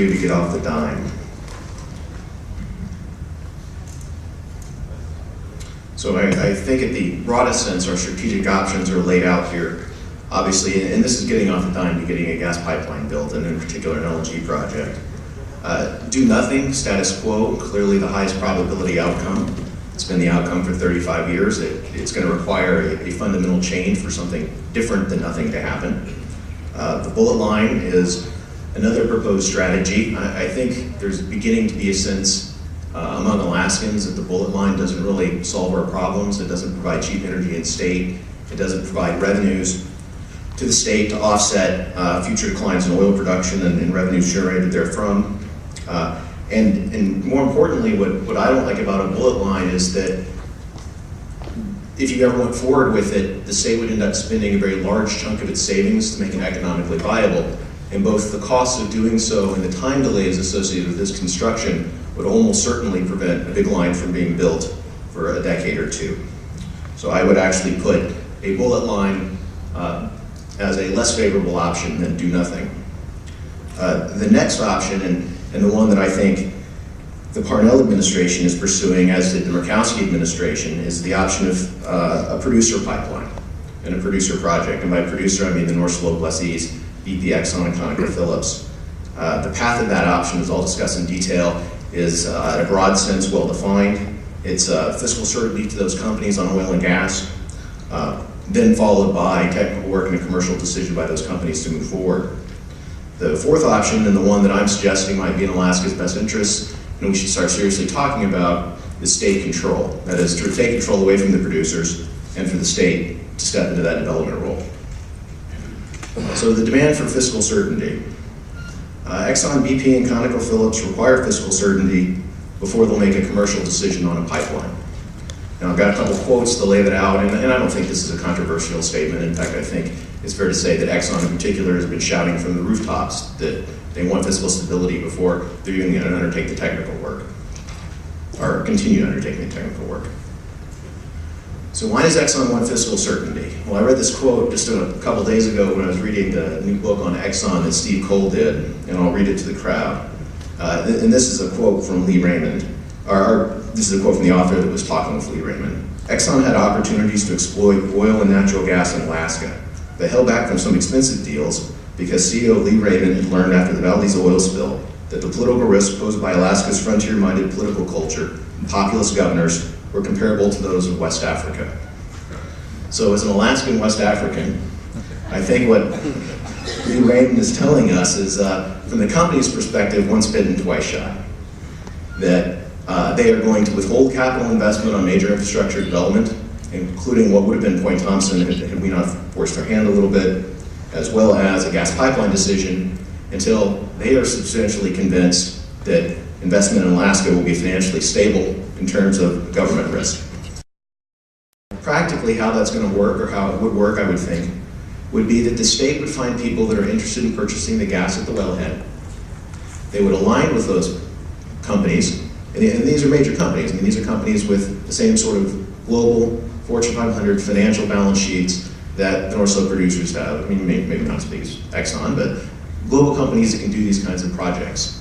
do to get off the dime? So I think at the broadest sense, our strategic options are laid out here. Obviously, and this is getting off the dime to getting a gas pipeline built, and in particular an LNG project. Do nothing, status quo, clearly the highest probability outcome. It's been the outcome for 35 years. It's going to require a fundamental change for something different than nothing to happen. The bullet line is another proposed strategy. I think there's beginning to be a sense among Alaskans that the bullet line doesn't really solve our problems. It doesn't provide cheap energy in state. It doesn't provide revenues to the state to offset future declines in oil production and revenues generated therefrom. And more importantly, what I don't like about a bullet line is that if you ever went forward with it, the state would end up spending a very large chunk of its savings to make it economically viable. And both the costs of doing so and the time delays associated with this construction would almost certainly prevent a big line from being built for a decade or two. So I would actually put a bullet line as a less favorable option than do nothing. The next option, and the one that I think the Parnell administration is pursuing, as did the Murkowski administration, is the option of a producer pipeline and a producer project. And by producer, I mean the North Slope lessees, BP, Exxon, and ConocoPhillips. The path of that option, as I'll discuss in detail, is at a broad sense well-defined. It's fiscal certainty to those companies on oil and gas, then followed by technical work and a commercial decision by those companies to move forward. The fourth option, and the one that I'm suggesting might be in Alaska's best interest, and we should start seriously talking about, is state control. That is, to take control away from the producers and for the state to step into that development role. So the demand for fiscal certainty. Exxon, BP, and ConocoPhillips require fiscal certainty before they'll make a commercial decision on a pipeline. Now, I've got a couple quotes to lay that out, and I don't think this is a controversial statement. In fact, I think it's fair to say that Exxon in particular has been shouting from the rooftops that they want fiscal stability before they're even going to undertake the technical work, or continue undertaking the technical work. So why does Exxon want fiscal certainty? Well, I read this quote just a couple days ago when I was reading the new book on Exxon that Steve Cole did, and I'll read it to the crowd. And this is a quote from Lee Raymond, or this is a quote from the author that was talking with Lee Raymond. Exxon had opportunities to exploit oil and natural gas in Alaska. They held back from some expensive deals because CEO Lee Raymond had learned after the Valdez oil spill that the political risks posed by Alaska's frontier-minded political culture and populist governors were comparable to those of West Africa. So as an Alaskan West African, I think what Lee Raymond is telling us is, from the company's perspective, once bitten, twice shy. That they are going to withhold capital investment on major infrastructure development, including what would have been Point Thompson had we not forced our hand a little bit, as well as a gas pipeline decision, until they are substantially convinced that investment in Alaska will be financially stable in terms of government risk. Practically how that's going to work, or how it would work, I would think, would be that the state would find people that are interested in purchasing the gas at the wellhead. They would align with those companies, and these are major companies. I mean, these are companies with the same sort of global Fortune 500 financial balance sheets that the North Slope producers have. I mean, maybe not as big as Exxon, but global companies that can do these kinds of projects.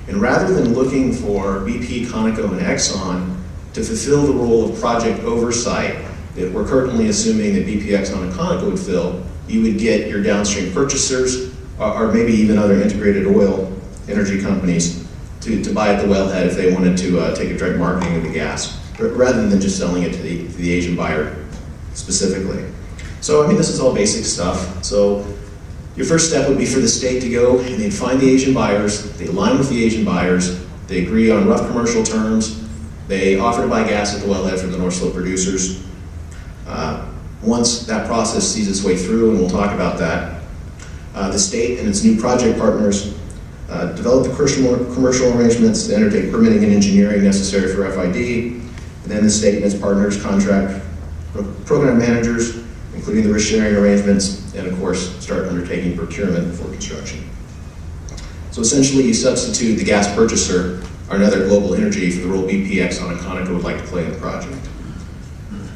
And rather than looking for BP, Conoco, and Exxon to fulfill the role of project oversight that we're currently assuming that BP, Exxon, and Conoco would fill, you would get your downstream purchasers, or maybe even other integrated oil energy companies to buy at the wellhead if they wanted to take a direct marketing of the gas, rather than just selling it to the Asian buyer specifically. So, I mean, this is all basic stuff. So, your first step would be for the state to go and they'd find the Asian buyers, they align with the Asian buyers, they agree on rough commercial terms, they offer to buy gas at the wellhead from the North Slope producers. Once that process sees its way through, and we'll talk about that, the state and its new project partners develop the commercial arrangements to undertake permitting and engineering necessary for FID, and then the state and its partners contract program managers, including the risk-sharing arrangements, and of course, start undertaking procurement for construction. So essentially, you substitute the gas purchaser, or another global energy, for the role BP, Exxon, and Conoco would like to play in the project.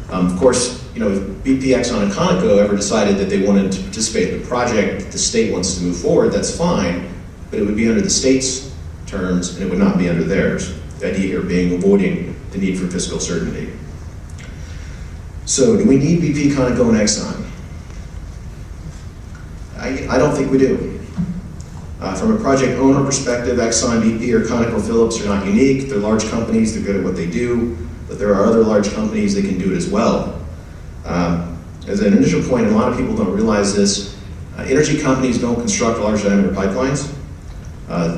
Of course, you know, if BP, Exxon, and Conoco ever decided that they wanted to participate in the project, the state wants to move forward, that's fine. but it would be under the state's terms and it would not be under theirs. The idea here being avoiding the need for fiscal certainty. So do we need BP, Conoco, and Exxon? I don't think we do. From a project owner perspective, Exxon, BP, or ConocoPhillips are not unique. They're large companies, they're good at what they do, but there are other large companies that can do it as well. As an initial point, and a lot of people don't realize this, energy companies don't construct large diameter pipelines.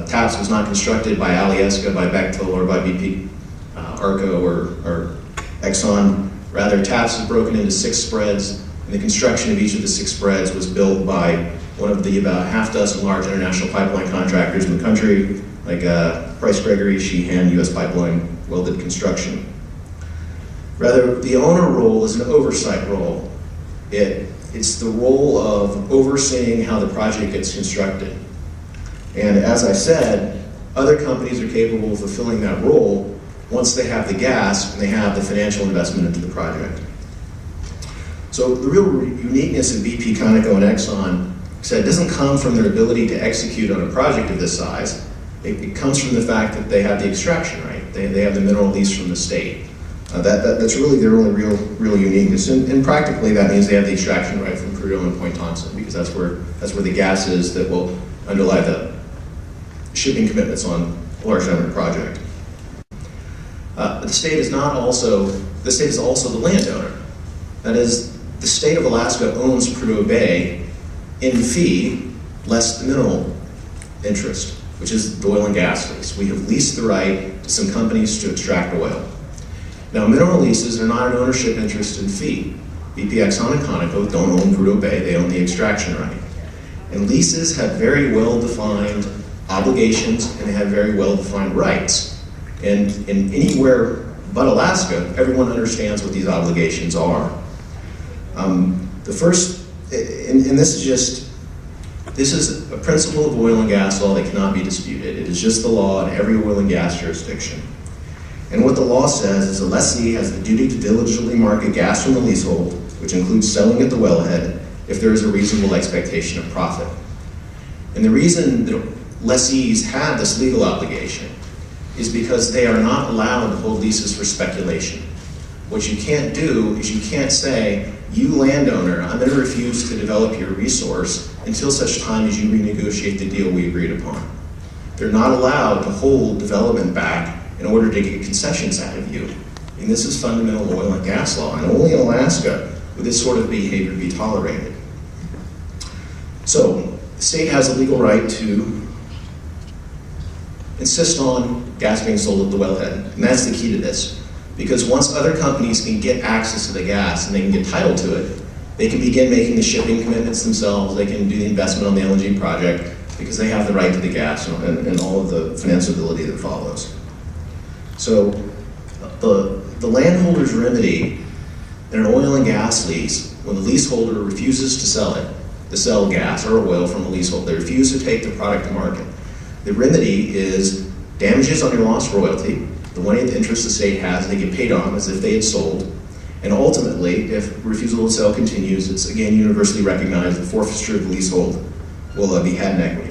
TAPS was not constructed by Alyeska, by Bechtel, or by BP, Arco, or Exxon. Rather, TAPS is broken into 6 spreads, and the construction of each of the 6 spreads was built by one of the about half dozen large international pipeline contractors in the country, like Price Gregory, Sheehan, US Pipeline, welded construction. Rather, the owner role is an oversight role. It's the role of overseeing how the project gets constructed. And as I said, other companies are capable of fulfilling that role once they have the gas and they have the financial investment into the project. So the real uniqueness of BP, Conoco, and Exxon, it doesn't come from their ability to execute on a project of this size. It comes from the fact that they have the extraction right. They have the mineral lease from the state. That's really their only real uniqueness. And practically that means they have the extraction right from Prudhoe and Point Thompson, because that's where the gas is that will underlie the shipping commitments on a large diameter project. But the state is also the landowner. That is, the state of Alaska owns Prudhoe Bay in fee less the mineral interest, which is the oil and gas lease. We have leased the right to some companies to extract oil. Now, mineral leases are not an ownership interest in fee. BP, Exxon, and Conoco don't own Prudhoe Bay, they own the extraction right. And leases have very well-defined obligations and they have very well-defined rights. And in anywhere but Alaska, everyone understands what these obligations are. The first, and this is a principle of oil and gas law that cannot be disputed. It is just the law in every oil and gas jurisdiction. And what the law says is a lessee has the duty to diligently market gas from the leasehold, which includes selling at the wellhead, if there is a reasonable expectation of profit. And the reason that lessees have this legal obligation is because they are not allowed to hold leases for speculation. What you can't do is you can't say, you landowner, I'm going to refuse to develop your resource until such time as you renegotiate the deal we agreed upon. They're not allowed to hold development back in order to get concessions out of you. And this is fundamental oil and gas law, and only in Alaska would this sort of behavior be tolerated. So, the state has a legal right to insist on gas being sold at the wellhead, and that's the key to this. Because once other companies can get access to the gas and they can get title to it, they can begin making the shipping commitments themselves, they can do the investment on the LNG project, because they have the right to the gas and all of the financeability that follows. So the landholder's remedy in an oil and gas lease, when the leaseholder refuses to sell gas or oil from a leasehold, they refuse to take the product to market. The remedy is damages on your lost royalty, the 1/8 interest the state has, they get paid on as if they had sold, and ultimately, if refusal to sell continues, it's again universally recognized the forfeiture of the leasehold will be had in equity.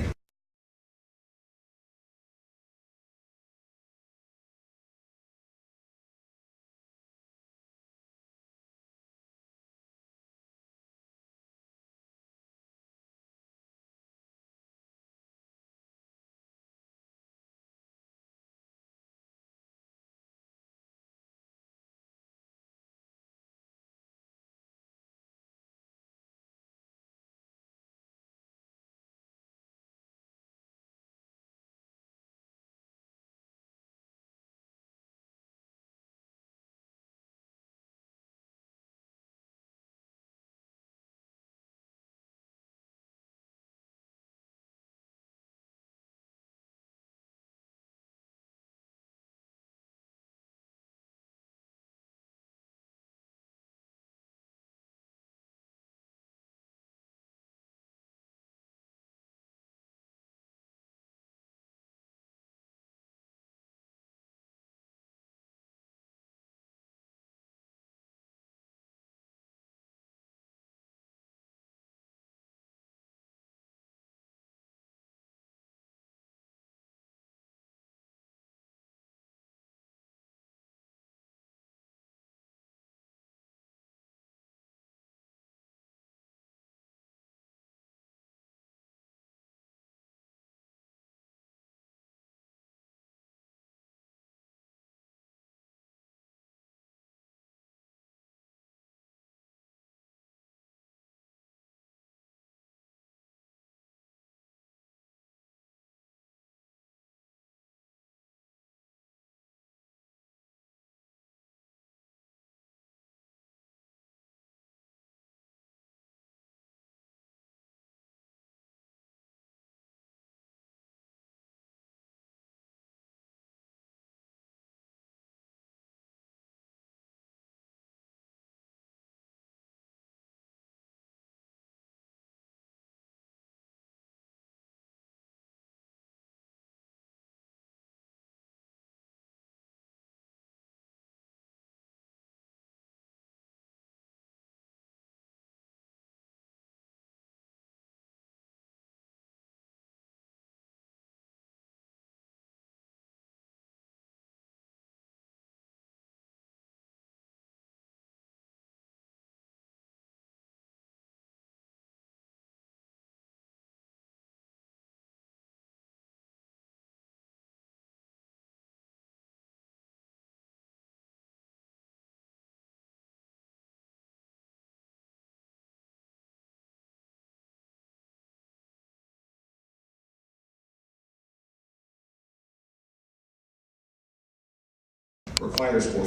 requires for